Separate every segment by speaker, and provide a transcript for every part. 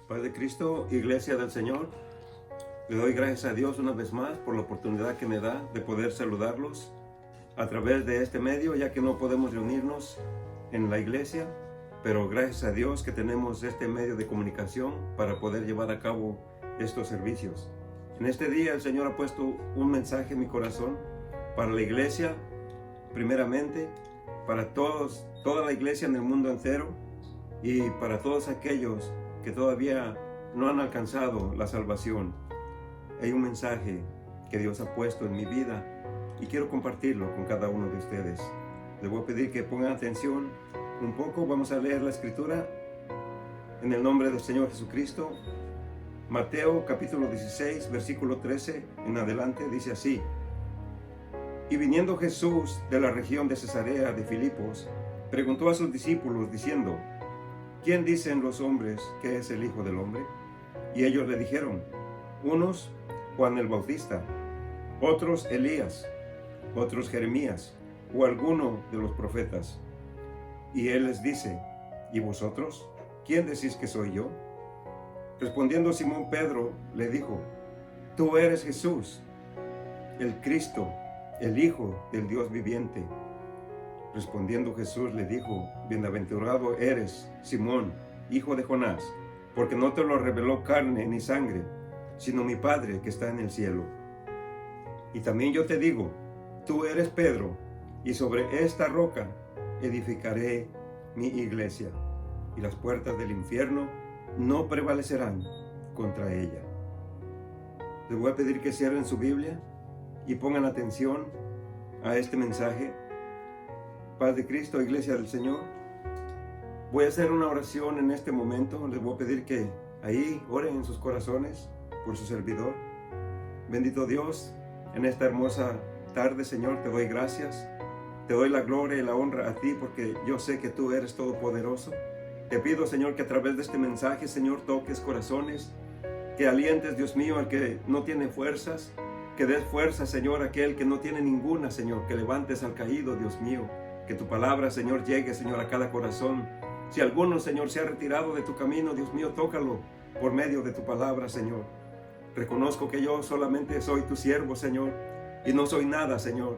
Speaker 1: Paz de Cristo, Iglesia del Señor, le doy gracias a Dios una vez más por la oportunidad que me da de poder saludarlos a través de este medio, ya que no podemos reunirnos en la iglesia, pero gracias a Dios que tenemos este medio de comunicación para poder llevar a cabo estos servicios. En este día el Señor ha puesto un mensaje en mi corazón para la iglesia, primeramente, para toda la iglesia en el mundo entero y para todos aquellos que todavía no han alcanzado la salvación. Hay un mensaje que Dios ha puesto en mi vida y quiero compartirlo con cada uno de ustedes. Les voy a pedir que pongan atención un poco. Vamos a leer la escritura en el nombre del Señor Jesucristo. Mateo capítulo 16, versículo 13 en adelante, dice así: Y viniendo Jesús de la región de Cesarea de Filipos, preguntó a sus discípulos diciendo: ¿Quién dicen los hombres que es el Hijo del Hombre? Y ellos le dijeron: unos, Juan el Bautista; otros, Elías; otros, Jeremías, o alguno de los profetas. Y él les dice: ¿Y vosotros? ¿Quién decís que soy yo? Respondiendo Simón Pedro, le dijo: Tú eres Jesús, el Cristo, el Hijo del Dios viviente. Respondiendo Jesús le dijo: Bienaventurado eres, Simón, hijo de Jonás, porque no te lo reveló carne ni sangre, sino mi Padre que está en el cielo. Y también yo te digo: tú eres Pedro, y sobre esta roca edificaré mi iglesia, y las puertas del infierno no prevalecerán contra ella. Les voy a pedir que cierren su Biblia y pongan atención a este mensaje. Paz de Cristo, Iglesia del Señor. Voy a hacer una oración en este momento. Les voy a pedir que ahí oren en sus corazones por su servidor. Bendito Dios, en esta hermosa tarde, Señor, te doy gracias. Te doy la gloria y la honra a ti, porque yo sé que tú eres todopoderoso. Te pido, Señor, que a través de este mensaje, Señor, toques corazones, que alientes, Dios mío, al que no tiene fuerzas, que des fuerza, Señor, a aquel que no tiene ninguna, Señor, que levantes al caído, Dios mío. Que tu palabra, Señor, llegue, Señor, a cada corazón. Si alguno, Señor, se ha retirado de tu camino, Dios mío, tócalo por medio de tu palabra, Señor. Reconozco que yo solamente soy tu siervo, Señor, y no soy nada, Señor.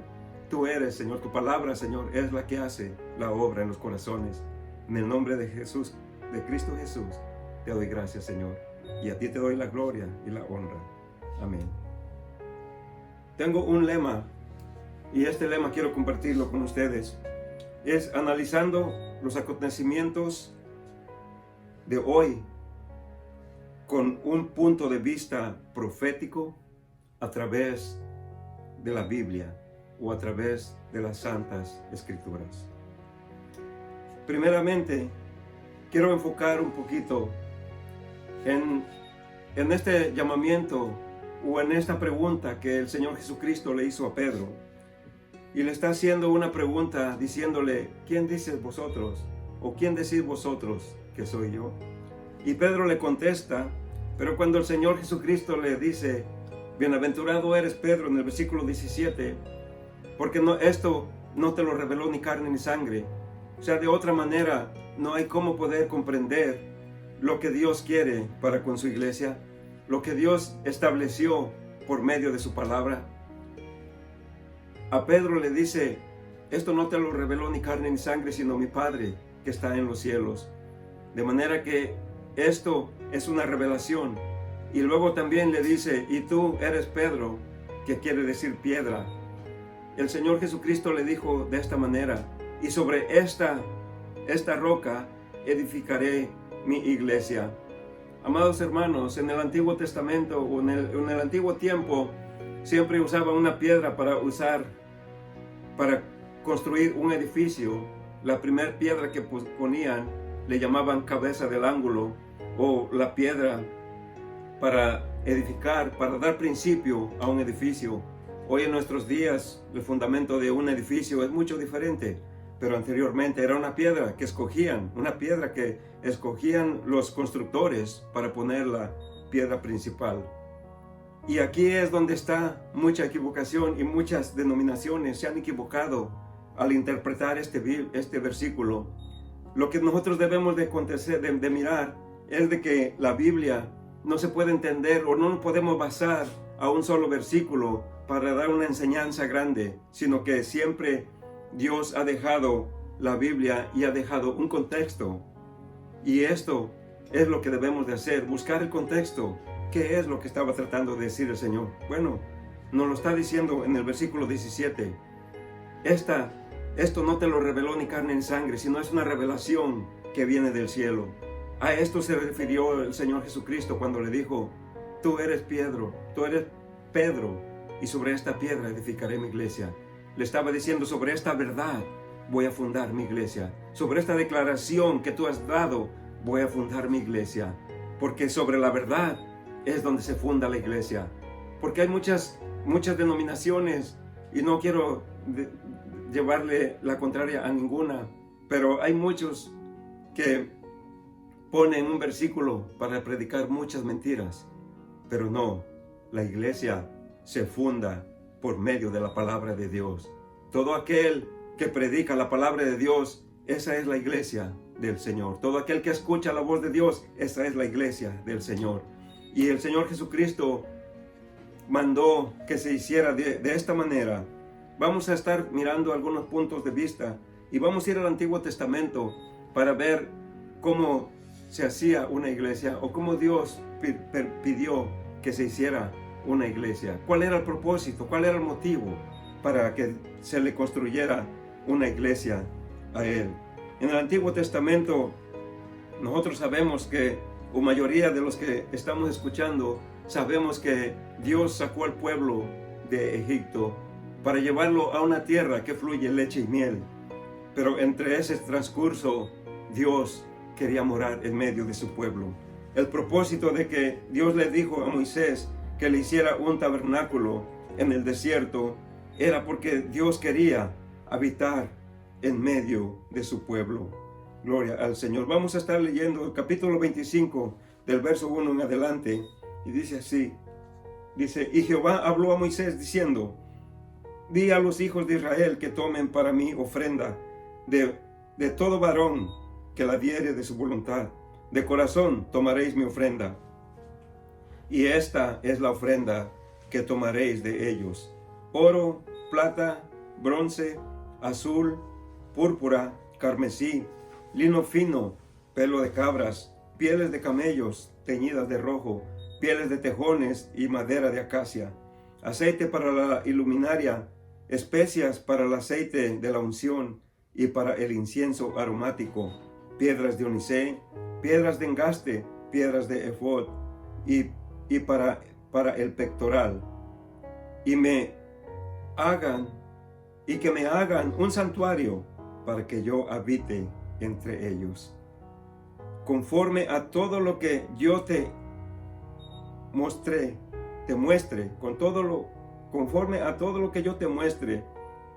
Speaker 1: Tú eres, Señor, tu palabra, Señor, es la que hace la obra en los corazones. En el nombre de Jesús, de Cristo Jesús, te doy gracias, Señor, y a ti te doy la gloria y la honra. Amén. Tengo un lema, y este lema quiero compartirlo con ustedes. Es analizando los acontecimientos de hoy con un punto de vista profético a través de la Biblia o a través de las Santas Escrituras. Primeramente, quiero enfocar un poquito en este llamamiento o en esta pregunta que el Señor Jesucristo le hizo a Pedro. Y le está haciendo una pregunta diciéndole: ¿quién dices vosotros? ¿O quién decís vosotros que soy yo? Y Pedro le contesta, pero cuando el Señor Jesucristo le dice: bienaventurado eres Pedro, en el versículo 17, porque esto no te lo reveló ni carne ni sangre. O sea, de otra manera, no hay cómo poder comprender lo que Dios quiere para con su iglesia, lo que Dios estableció por medio de su palabra. A Pedro le dice: esto no te lo reveló ni carne ni sangre, sino mi Padre que está en los cielos. De manera que esto es una revelación. Y luego también le dice: y tú eres Pedro, que quiere decir piedra. El Señor Jesucristo le dijo de esta manera: y sobre esta roca edificaré mi iglesia. Amados hermanos, en el Antiguo Testamento o en el Antiguo Tiempo, siempre usaban una piedra para construir un edificio. La primera piedra que ponían le llamaban cabeza del ángulo, o la piedra para edificar, para dar principio a un edificio. Hoy en nuestros días el fundamento de un edificio es mucho diferente, pero anteriormente era una piedra que escogían los constructores para poner la piedra principal. Y aquí es donde está mucha equivocación, y muchas denominaciones se han equivocado al interpretar este versículo. Lo que nosotros debemos de mirar es de que la Biblia no se puede entender o no nos podemos basar a un solo versículo para dar una enseñanza grande, sino que siempre Dios ha dejado la Biblia y ha dejado un contexto. Y esto es lo que debemos de hacer, buscar el contexto. ¿Qué es lo que estaba tratando de decir el Señor? Bueno, nos lo está diciendo en el versículo 17. Esto no te lo reveló ni carne ni sangre, sino es una revelación que viene del cielo. A esto se refirió el Señor Jesucristo cuando le dijo: tú eres Pedro, y sobre esta piedra edificaré mi iglesia. Le estaba diciendo: sobre esta verdad voy a fundar mi iglesia. Sobre esta declaración que tú has dado voy a fundar mi iglesia. Porque sobre la verdad es donde se funda la iglesia. Porque hay muchas denominaciones, y no quiero llevarle la contraria a ninguna, pero hay muchos que ponen un versículo para predicar muchas mentiras. Pero no, la iglesia se funda por medio de la palabra de Dios. Todo aquel que predica la palabra de Dios, esa es la iglesia del Señor. Todo aquel que escucha la voz de Dios, esa es la iglesia del Señor. Y el Señor Jesucristo mandó que se hiciera de esta manera. Vamos a estar mirando algunos puntos de vista y vamos a ir al Antiguo Testamento para ver cómo se hacía una iglesia o cómo Dios pidió que se hiciera una iglesia. ¿Cuál era el propósito? ¿Cuál era el motivo para que se le construyera una iglesia a Él? En el Antiguo Testamento nosotros sabemos que, o mayoría de los que estamos escuchando, sabemos que Dios sacó al pueblo de Egipto para llevarlo a una tierra que fluye leche y miel. Pero entre ese transcurso, Dios quería morar en medio de su pueblo. El propósito de que Dios le dijo a Moisés que le hiciera un tabernáculo en el desierto era porque Dios quería habitar en medio de su pueblo. Gloria al Señor. Vamos a estar leyendo el capítulo 25 del verso 1 en adelante, y dice así. Dice: y Jehová habló a Moisés diciendo: di a los hijos de Israel que tomen para mí ofrenda de todo varón que la diere de su voluntad. De corazón tomaréis mi ofrenda. Y esta es la ofrenda que tomaréis de ellos: oro, plata, bronce, azul, púrpura, carmesí, lino fino, pelo de cabras, pieles de camellos teñidas de rojo, pieles de tejones y madera de acacia, aceite para la iluminaria, especias para el aceite de la unción y para el incienso aromático, piedras de onicé, piedras de engaste, piedras de efod y para el pectoral, y que me hagan un santuario para que yo habite entre ellos, conforme a todo lo que yo te muestre, conforme a todo lo que yo te muestre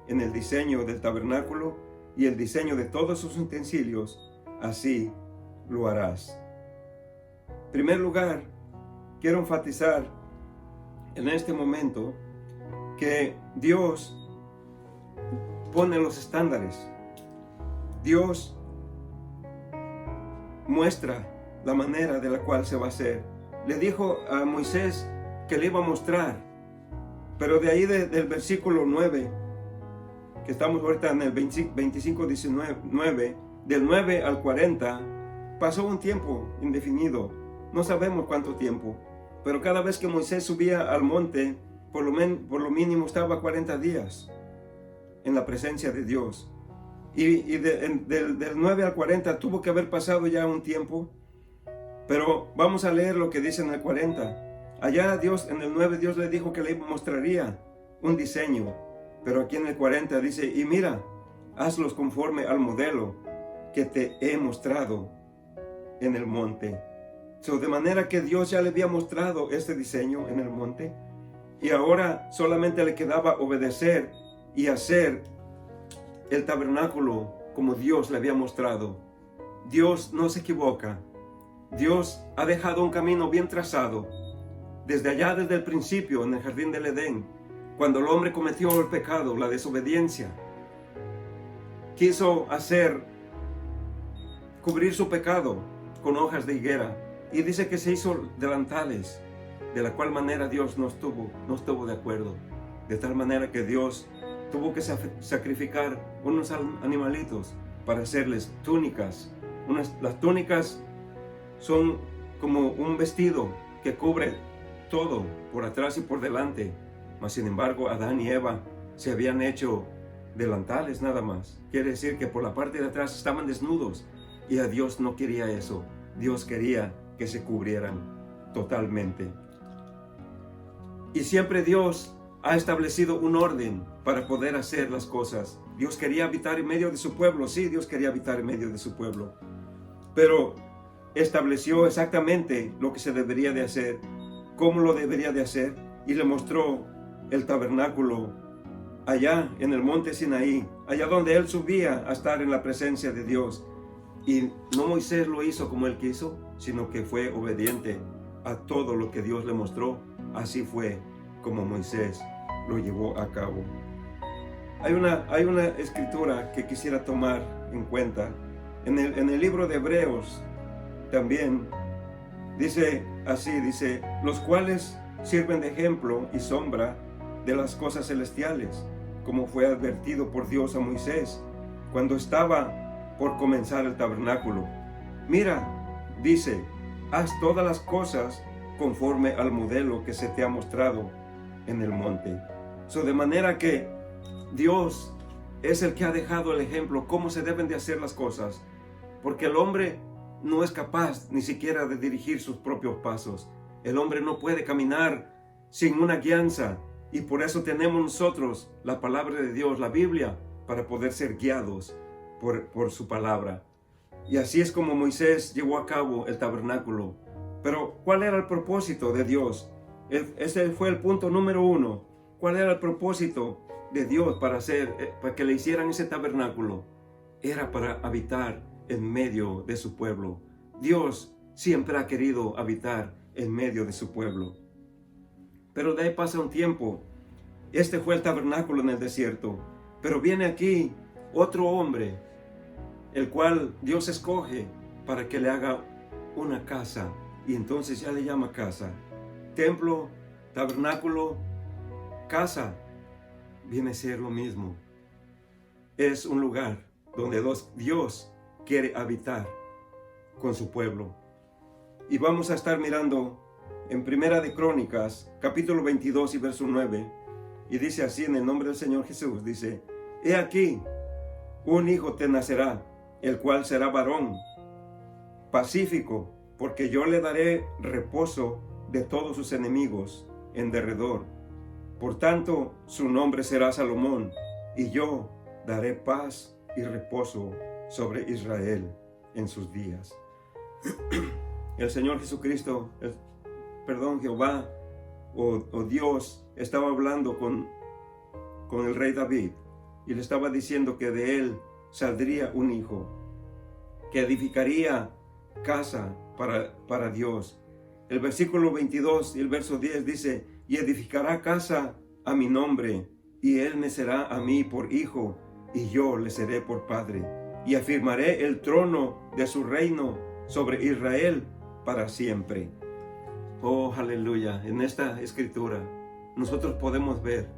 Speaker 1: en el diseño del tabernáculo y el diseño de todos sus utensilios, así lo harás. En primer lugar, quiero enfatizar en este momento que Dios pone los estándares. Dios muestra la manera de la cual se va a hacer. Le dijo a Moisés que le iba a mostrar, pero de ahí del versículo 9, que estamos ahorita en el 25-19, del 9 al 40, pasó un tiempo indefinido. No sabemos cuánto tiempo, pero cada vez que Moisés subía al monte, por lo mínimo estaba 40 días en la presencia de Dios. Y del 9 al 40 tuvo que haber pasado ya un tiempo, pero vamos a leer lo que dice en el 40. Allá Dios, en el 9, Dios le dijo que le mostraría un diseño, pero aquí en el 40 dice: y mira, hazlos conforme al modelo que te he mostrado en el monte. De manera que Dios ya le había mostrado este diseño en el monte, y ahora solamente le quedaba obedecer y hacer el tabernáculo como Dios le había mostrado. Dios no se equivoca. Dios ha dejado un camino bien trazado. Desde allá, desde el principio, en el jardín del Edén, cuando el hombre cometió el pecado, la desobediencia, quiso cubrir su pecado con hojas de higuera. Y dice que se hizo delantales, de la cual manera Dios no estuvo de acuerdo. De tal manera que Dios tuvo que sacrificar unos animalitos para hacerles túnicas. Las túnicas son como un vestido que cubre todo, por atrás y por delante. Mas sin embargo, Adán y Eva se habían hecho delantales nada más. Quiere decir que por la parte de atrás estaban desnudos. Y a Dios no quería eso. Dios quería que se cubrieran totalmente. Y siempre Dios ha establecido un orden para poder hacer las cosas. Dios quería habitar en medio de su pueblo. Sí, Dios quería habitar en medio de su pueblo. Pero estableció exactamente lo que se debería de hacer, cómo lo debería de hacer, y le mostró el tabernáculo allá en el monte Sinaí, allá donde él subía a estar en la presencia de Dios. Y no Moisés lo hizo como él quiso, sino que fue obediente a todo lo que Dios le mostró. Así fue como Moisés lo llevó a cabo. Hay una escritura que quisiera tomar en cuenta. En el libro de Hebreos también dice así, dice, los cuales sirven de ejemplo y sombra de las cosas celestiales, como fue advertido por Dios a Moisés cuando estaba por comenzar el tabernáculo. Mira, dice, haz todas las cosas conforme al modelo que se te ha mostrado en el monte. De manera que Dios es el que ha dejado el ejemplo, cómo se deben de hacer las cosas, porque el hombre no es capaz ni siquiera de dirigir sus propios pasos. El hombre no puede caminar sin una guianza, y por eso tenemos nosotros la palabra de Dios, la Biblia, para poder ser guiados por su palabra. Y así es como Moisés llevó a cabo el tabernáculo. Pero ¿cuál era el propósito de Dios? Ese fue el punto número 1. ¿Cuál era el propósito de Dios para que le hicieran ese tabernáculo? Era para habitar en medio de su pueblo. Dios siempre ha querido habitar en medio de su pueblo. Pero de ahí pasa un tiempo. Este fue el tabernáculo en el desierto. Pero viene aquí otro hombre, el cual Dios escoge para que le haga una casa. Y entonces ya le llama casa. Templo, tabernáculo, casa, viene a ser lo mismo. Es un lugar donde Dios quiere habitar con su pueblo. Y vamos a estar mirando en Primera de Crónicas, capítulo 22 y verso 9. Y dice así en el nombre del Señor Jesús, dice, he aquí, un hijo te nacerá, el cual será varón, pacífico, porque yo le daré reposo de todos sus enemigos en derredor. Por tanto, su nombre será Salomón, y yo daré paz y reposo sobre Israel en sus días. El Señor Jesucristo, Jehová o Dios estaba hablando con el rey David, y le estaba diciendo que de él saldría un hijo, que edificaría casa para Dios. El versículo 22 y el verso 10 dice, y edificará casa a mi nombre, y él me será a mí por hijo, y yo le seré por padre, y afirmaré el trono de su reino sobre Israel para siempre. Oh, aleluya. En esta escritura nosotros podemos ver,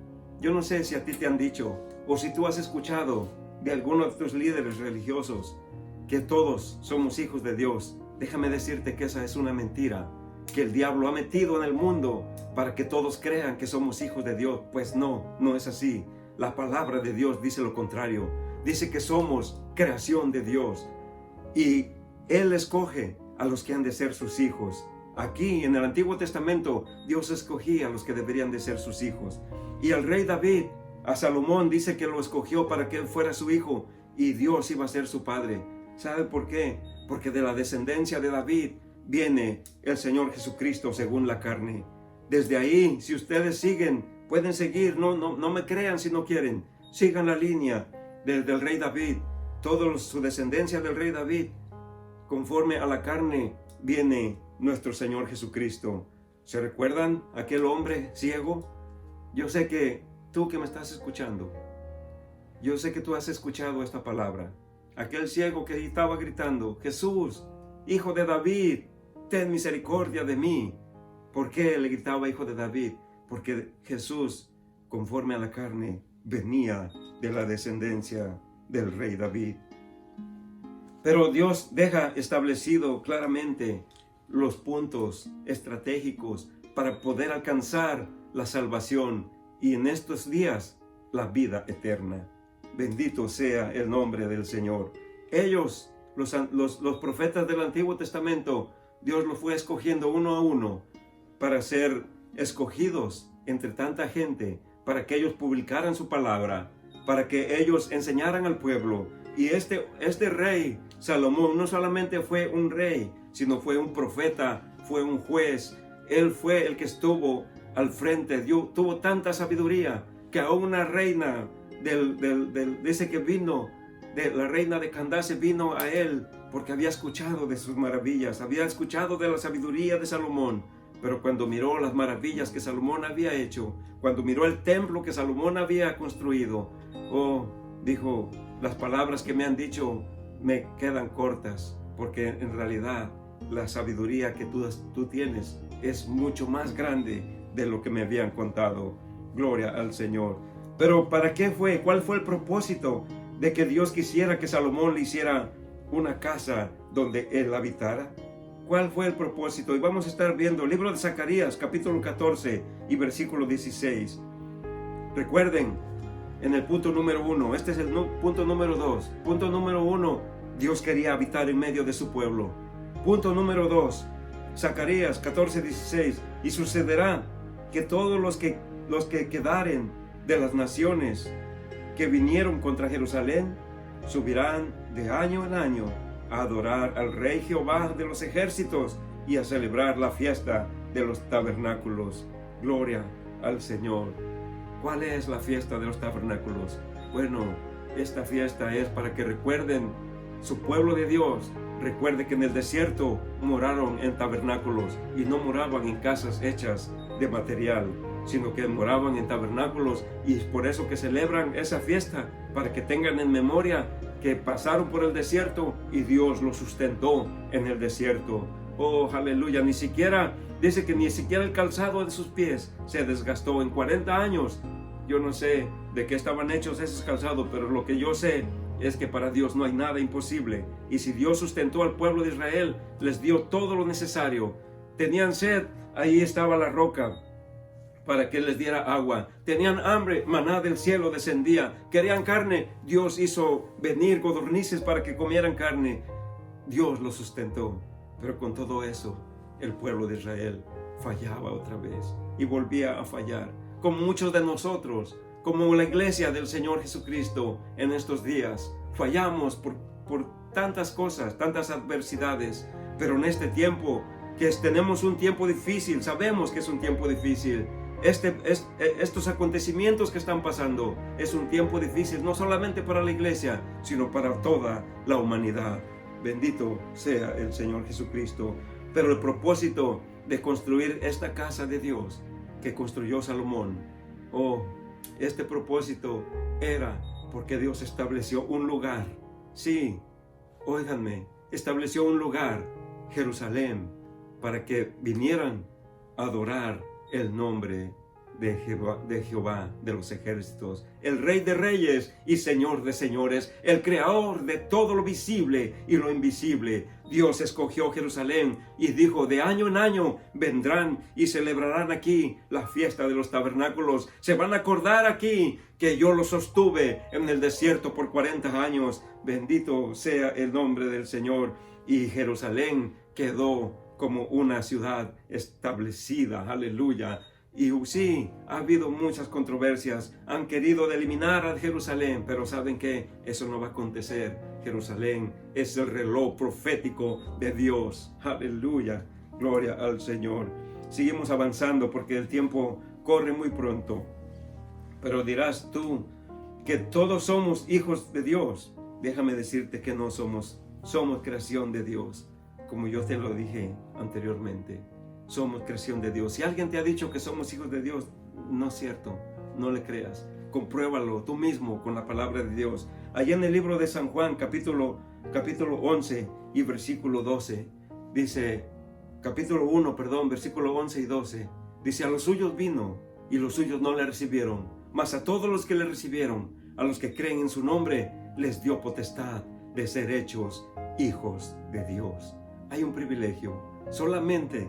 Speaker 1: yo no sé si a ti te han dicho, o si tú has escuchado de algunos de tus líderes religiosos, que todos somos hijos de Dios. Déjame decirte que esa es una mentira, que el diablo ha metido en el mundo para que todos crean que somos hijos de Dios. Pues no es así. La palabra de Dios dice lo contrario. Dice que somos creación de Dios, y Él escoge a los que han de ser sus hijos. Aquí en el Antiguo Testamento Dios escogía a los que deberían de ser sus hijos. Y el rey David, a Salomón, dice que lo escogió para que él fuera su hijo, y Dios iba a ser su padre. ¿Sabe por qué? Porque de la descendencia de David viene el Señor Jesucristo según la carne. Desde ahí, si ustedes siguen, pueden seguir, no me crean si no quieren. Sigan la línea del rey David. Toda su descendencia del rey David, conforme a la carne, viene nuestro Señor Jesucristo. ¿Se recuerdan aquel hombre ciego? Yo sé que tú que me estás escuchando, yo sé que tú has escuchado esta palabra. Aquel ciego que estaba gritando, Jesús, hijo de David, ten misericordia de mí. ¿Por qué le gritaba hijo de David? Porque Jesús, conforme a la carne, venía de la descendencia del rey David. Pero Dios deja establecido claramente los puntos estratégicos para poder alcanzar la salvación y en estos días la vida eterna. Bendito sea el nombre del Señor. Ellos, los profetas del Antiguo Testamento, Dios los fue escogiendo uno a uno para ser escogidos entre tanta gente, para que ellos publicaran su palabra, para que ellos enseñaran al pueblo. Y este rey, Salomón, no solamente fue un rey, sino fue un profeta, fue un juez. Él fue el que estuvo al frente, tuvo tanta sabiduría que aún una reina dice que vino, la reina de Candace vino a él porque había escuchado de sus maravillas, había escuchado de la sabiduría de Salomón. Pero cuando miró las maravillas que Salomón había hecho, cuando miró el templo que Salomón había construido, dijo, las palabras que me han dicho me quedan cortas, porque en realidad la sabiduría que tú tienes es mucho más grande de lo que me habían contado. Gloria al Señor. Pero ¿para qué fue? ¿Cuál fue el propósito de que Dios quisiera que Salomón le hiciera una casa donde él habitara? ¿Cuál fue el propósito? Y vamos a estar viendo el libro de Zacarías, capítulo 14 y versículo 16. Recuerden, en el punto número 1, este es el punto número 2. Punto número 1, Dios quería habitar en medio de su pueblo. Punto número 2, Zacarías 14, 16. Y sucederá que todos los que quedaren de las naciones que vinieron contra Jerusalén, subirán de año en año a adorar al Rey Jehová de los ejércitos y a celebrar la fiesta de los tabernáculos. Gloria al Señor. ¿Cuál es la fiesta de los tabernáculos? Bueno, esta fiesta es para que recuerden su pueblo de Dios. Recuerde que en el desierto moraron en tabernáculos y no moraban en casas hechas de material, sino que moraban en tabernáculos, y es por eso que celebran esa fiesta, para que tengan en memoria que pasaron por el desierto y Dios los sustentó en el desierto. Oh, aleluya. Dice que ni siquiera el calzado de sus pies se desgastó en 40 años. Yo no sé de qué estaban hechos esos calzados, pero lo que yo sé es que para Dios no hay nada imposible. Y si Dios sustentó al pueblo de Israel, les dio todo lo necesario. Tenían sed, ahí estaba la roca para que les diera agua. Tenían hambre, maná del cielo descendía. Querían carne, Dios hizo venir codornices para que comieran carne. Dios los sustentó. Pero con todo eso, el pueblo de Israel fallaba otra vez y volvía a fallar. Como muchos de nosotros, como la iglesia del Señor Jesucristo en estos días, fallamos por tantas cosas, tantas adversidades. Pero en este tiempo, que tenemos un tiempo difícil, sabemos que es un tiempo difícil. Estos acontecimientos que están pasando es un tiempo difícil, no solamente para la iglesia, sino para toda la humanidad. Bendito sea el Señor Jesucristo. Pero el propósito de construir esta casa de Dios que construyó Salomón, este propósito era porque Dios estableció un lugar. Sí, óiganme, estableció un lugar, Jerusalén, para que vinieran a adorar el nombre de Jehová de los ejércitos, el Rey de reyes y Señor de señores, el Creador de todo lo visible y lo invisible. Dios escogió Jerusalén y dijo, de año en año vendrán y celebrarán aquí la fiesta de los tabernáculos. Se van a acordar aquí que yo los sostuve en el desierto por 40 años. Bendito sea el nombre del Señor. Y Jerusalén quedó como una ciudad establecida. Aleluya. Y sí, ha habido muchas controversias. Han querido eliminar a Jerusalén, pero ¿saben qué? Eso no va a acontecer. Jerusalén es el reloj profético de Dios. Aleluya. Gloria al Señor. Seguimos avanzando porque el tiempo corre muy pronto. Pero dirás tú que todos somos hijos de Dios. Déjame decirte que no somos creación de Dios. Como yo te lo dije anteriormente, somos creación de Dios. Si alguien te ha dicho que somos hijos de Dios, no es cierto, no le creas. Compruébalo tú mismo con la palabra de Dios. Allá en el libro de San Juan, capítulo 11 y versículo 12, dice, capítulo 1, versículo 11 y 12. Dice, a los suyos vino y los suyos no le recibieron, mas a todos los que le recibieron, a los que creen en su nombre, les dio potestad de ser hechos hijos de Dios. Hay un privilegio. Solamente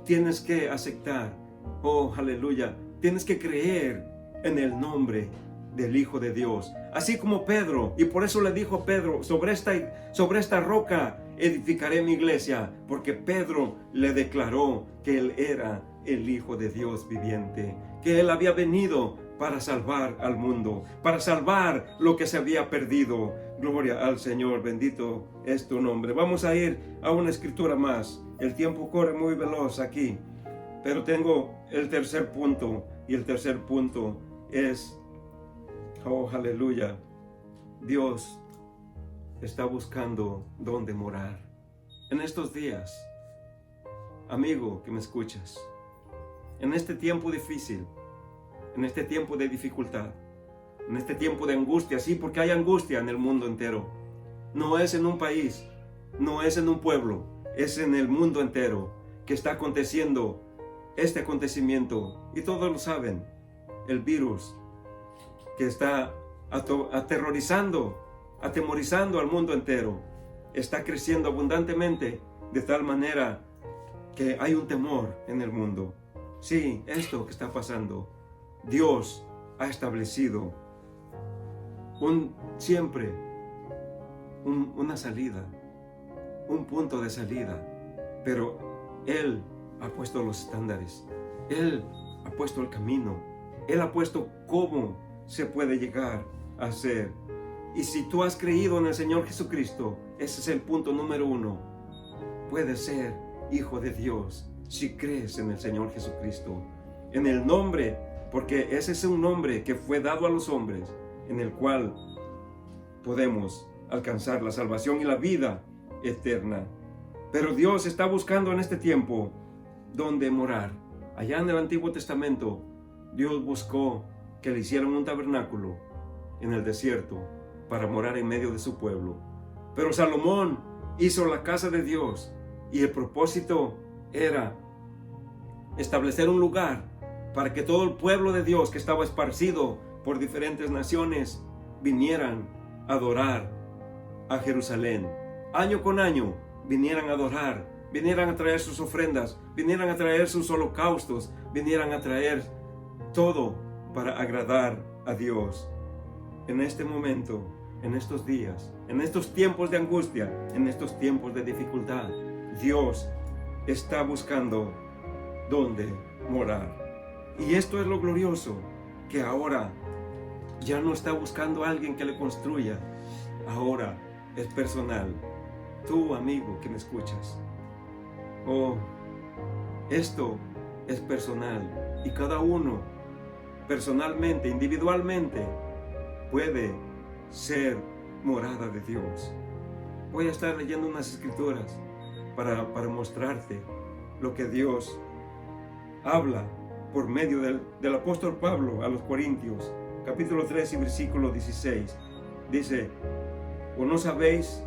Speaker 1: tienes que aceptar, oh aleluya, tienes que creer en el nombre del Hijo de Dios. Así como Pedro, y por eso le dijo a Pedro, sobre esta roca edificaré mi iglesia, porque Pedro le declaró que él era el Hijo de Dios viviente, que él había venido para salvar al mundo, para salvar lo que se había perdido. Gloria al Señor, bendito es tu nombre. Vamos a ir a una escritura más. El tiempo corre muy veloz aquí, pero tengo el tercer punto, y el tercer punto es, oh aleluya, Dios está buscando dónde morar. En estos días, amigo que me escuchas, en este tiempo difícil, en este tiempo de dificultad, en este tiempo de angustia, sí, porque hay angustia en el mundo entero. No es en un país, no es en un pueblo, es en el mundo entero que está aconteciendo este acontecimiento, y todos lo saben, el virus que está atemorizando al mundo entero, está creciendo abundantemente de tal manera que hay un temor en el mundo. Sí, esto que está pasando, Dios ha establecido siempre una salida, un punto de salida, pero Él ha puesto los estándares, Él ha puesto el camino, Él ha puesto cómo se puede llegar a ser. Y si tú has creído en el Señor Jesucristo, ese es el punto número 1. Puedes ser hijo de Dios si crees en el Señor Jesucristo, en el nombre, porque ese es un nombre que fue dado a los hombres, en el cual podemos alcanzar la salvación y la vida eterna. Pero Dios está buscando en este tiempo dónde morar. Allá en el Antiguo Testamento, Dios buscó que le hicieran un tabernáculo en el desierto para morar en medio de su pueblo. Pero Salomón hizo la casa de Dios, y el propósito era establecer un lugar para que todo el pueblo de Dios que estaba esparcido por diferentes naciones vinieran a adorar a Jerusalén. Año con año vinieran a adorar, vinieran a traer sus ofrendas, vinieran a traer sus holocaustos, vinieran a traer todo para agradar a Dios. En este momento, en estos días, en estos tiempos de angustia, en estos tiempos de dificultad, Dios está buscando dónde morar. Y esto es lo glorioso, que ahora ya no está buscando a alguien que le construya, ahora es personal. Tú, amigo que me escuchas, esto es personal, y cada uno personalmente, individualmente, puede ser morada de Dios. Voy a estar leyendo unas escrituras para mostrarte lo que Dios habla por medio del apóstol Pablo a los Corintios, capítulo 3 y versículo 16. Dice, ¿o no sabéis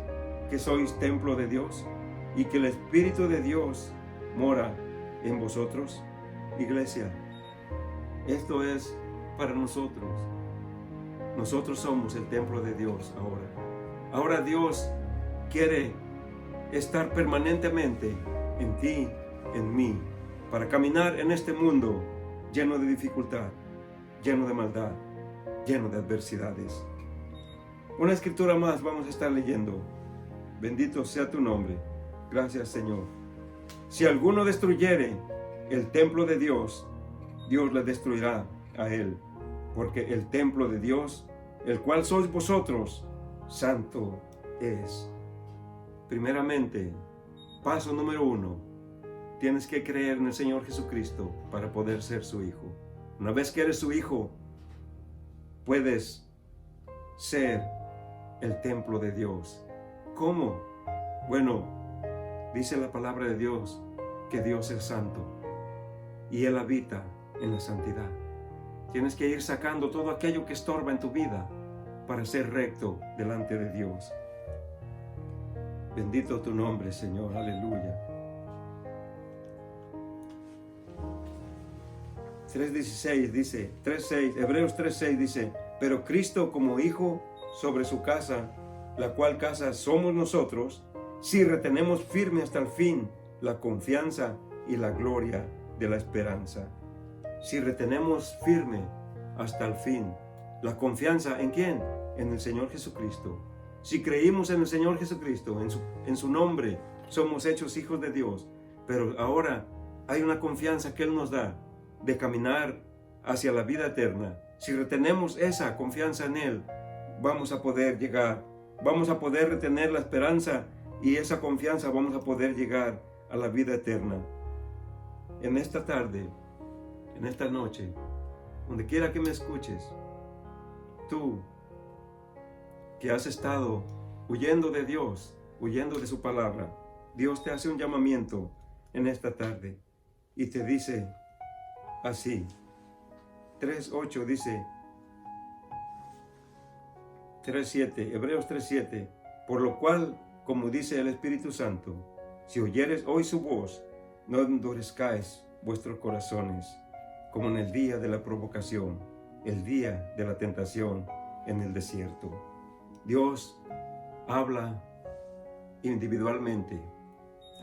Speaker 1: que sois templo de Dios y que el Espíritu de Dios mora en vosotros? Iglesia, esto es para nosotros. Nosotros somos el templo de Dios ahora. Ahora Dios quiere estar permanentemente en ti, en mí, para caminar en este mundo lleno de dificultad, lleno de maldad, lleno de adversidades. Una escritura más vamos a estar leyendo. Bendito sea tu nombre. Gracias, Señor. Si alguno destruyere el templo de Dios, Dios le destruirá a él, porque el templo de Dios, el cual sois vosotros, santo es. Primeramente, paso número 1, tienes que creer en el Señor Jesucristo para poder ser su hijo. Una vez que eres su hijo, puedes ser el templo de Dios. ¿Cómo? Bueno, dice la palabra de Dios que Dios es santo y Él habita en la santidad. Tienes que ir sacando todo aquello que estorba en tu vida para ser recto delante de Dios. Bendito tu nombre, Señor. Aleluya. 3:16 dice, 3:6, Hebreos 3:6 dice, pero Cristo como hijo sobre su casa, la cual casa somos nosotros, si retenemos firme hasta el fin la confianza y la gloria de la esperanza. Si retenemos firme hasta el fin la confianza, ¿en quién? En el Señor Jesucristo. Si creímos en el Señor Jesucristo, en su nombre, somos hechos hijos de Dios. Pero ahora hay una confianza que Él nos da de caminar hacia la vida eterna. Si retenemos esa confianza en Él, vamos a poder llegar, vamos a poder retener la esperanza y esa confianza vamos a poder llegar a la vida eterna. En esta tarde, en esta noche, donde quiera que me escuches, tú que has estado huyendo de Dios, huyendo de su palabra, Dios te hace un llamamiento en esta tarde y te dice así, 3:8 dice, 3:7, Hebreos 3:7, por lo cual, como dice el Espíritu Santo, si oyeres hoy su voz, no endurezcáis vuestros corazones, como en el día de la provocación, el día de la tentación en el desierto. Dios habla individualmente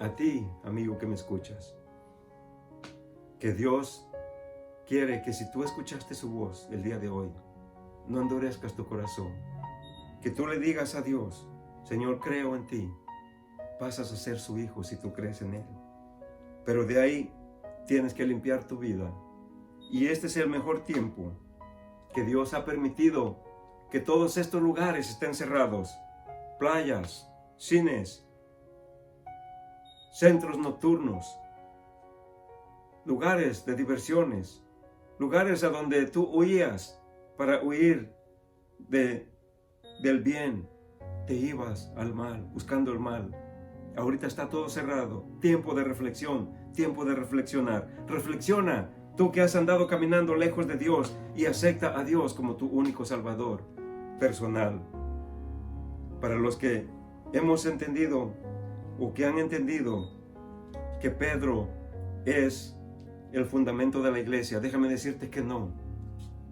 Speaker 1: a ti, amigo que me escuchas, que Dios quiere que si tú escuchaste su voz el día de hoy, no endurezcas tu corazón, que tú le digas a Dios, Señor, creo en ti, pasas a ser su hijo si tú crees en Él. Pero de ahí tienes que limpiar tu vida. Y este es el mejor tiempo que Dios ha permitido que todos estos lugares estén cerrados. Playas, cines, centros nocturnos, lugares de diversiones, lugares a donde tú huías para huir del bien. Te ibas al mal, buscando el mal. Ahorita está todo cerrado. Tiempo de reflexión, tiempo de reflexionar. Reflexiona, tú que has andado caminando lejos de Dios, y acepta a Dios como tu único Salvador personal. Para los que hemos entendido o que han entendido que Pedro es el fundamento de la iglesia, déjame decirte que no.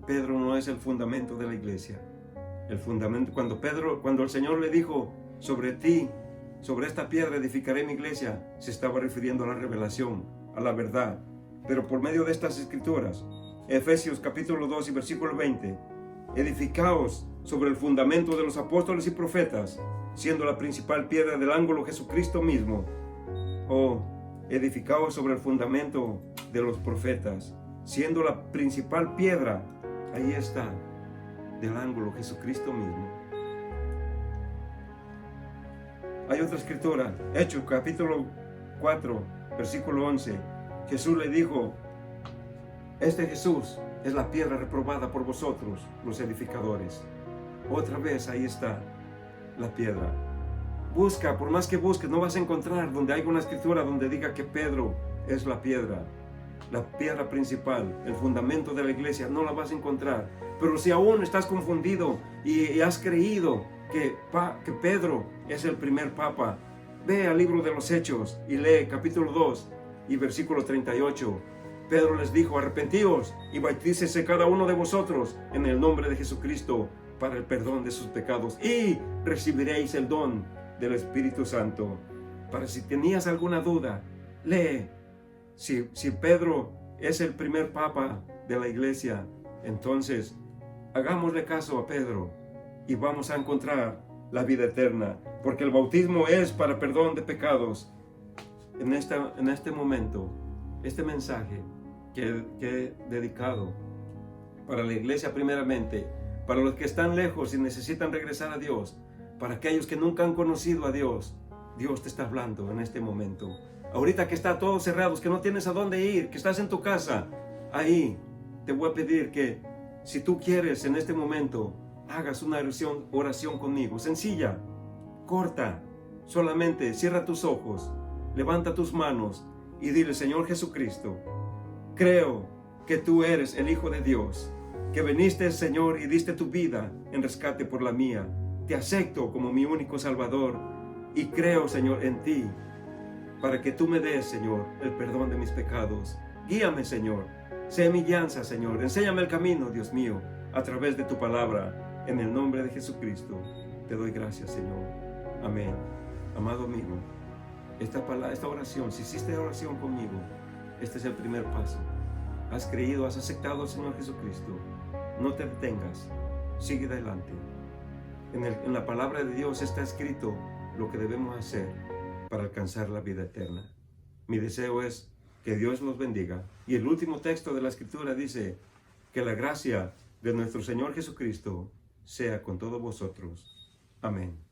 Speaker 1: Pedro no es el fundamento de la iglesia. El fundamento, cuando el Señor le dijo, sobre ti, sobre esta piedra edificaré mi iglesia, se estaba refiriendo a la revelación, a la verdad. Pero por medio de estas escrituras, Efesios capítulo 2 y versículo 20, edificaos sobre el fundamento de los apóstoles y profetas, siendo la principal piedra del ángulo Jesucristo mismo. O edificaos sobre el fundamento de los profetas, siendo la principal piedra, ahí está, del ángulo Jesucristo mismo. Hay otra escritura, Hechos capítulo 4, versículo 11. Jesús le dijo, este Jesús es la piedra reprobada por vosotros, los edificadores. Otra vez ahí está la piedra. Busca, por más que busques, no vas a encontrar donde hay una escritura donde diga que Pedro es la piedra principal, el fundamento de la iglesia. No la vas a encontrar. Pero si aún estás confundido y has creído que Pedro es el primer papa, ve al libro de los Hechos y lee capítulo 2 y versículo 38. Pedro les dijo, arrepentíos y bautícese cada uno de vosotros en el nombre de Jesucristo para el perdón de sus pecados y recibiréis el don del Espíritu Santo. Para si tenías alguna duda, lee. Si Pedro es el primer papa de la iglesia, entonces hagámosle caso a Pedro y vamos a encontrar la vida eterna, porque el bautismo es para perdón de pecados. En este momento, este mensaje que he dedicado para la iglesia primeramente, para los que están lejos y necesitan regresar a Dios, para aquellos que nunca han conocido a Dios, Dios te está hablando en este momento. Ahorita que está todo cerrado, que no tienes a dónde ir, que estás en tu casa, ahí te voy a pedir que si tú quieres en este momento, hagas una oración conmigo, sencilla, corta, solamente cierra tus ojos, levanta tus manos y dile, Señor Jesucristo, creo que tú eres el Hijo de Dios, que viniste, Señor, y diste tu vida en rescate por la mía. Te acepto como mi único Salvador y creo, Señor, en ti, para que tú me des, Señor, el perdón de mis pecados. Guíame, Señor, Sé mi guianza, Señor. Enséñame el camino, Dios mío, a través de tu palabra. En el nombre de Jesucristo, te doy gracias, Señor. Amén. Amado amigo, esta oración, si hiciste oración conmigo, este es el primer paso. Has creído, has aceptado al Señor Jesucristo. No te detengas, sigue adelante. En la palabra de Dios está escrito lo que debemos hacer para alcanzar la vida eterna. Mi deseo es que Dios los bendiga. Y el último texto de la Escritura dice que la gracia de nuestro Señor Jesucristo sea con todos vosotros. Amén.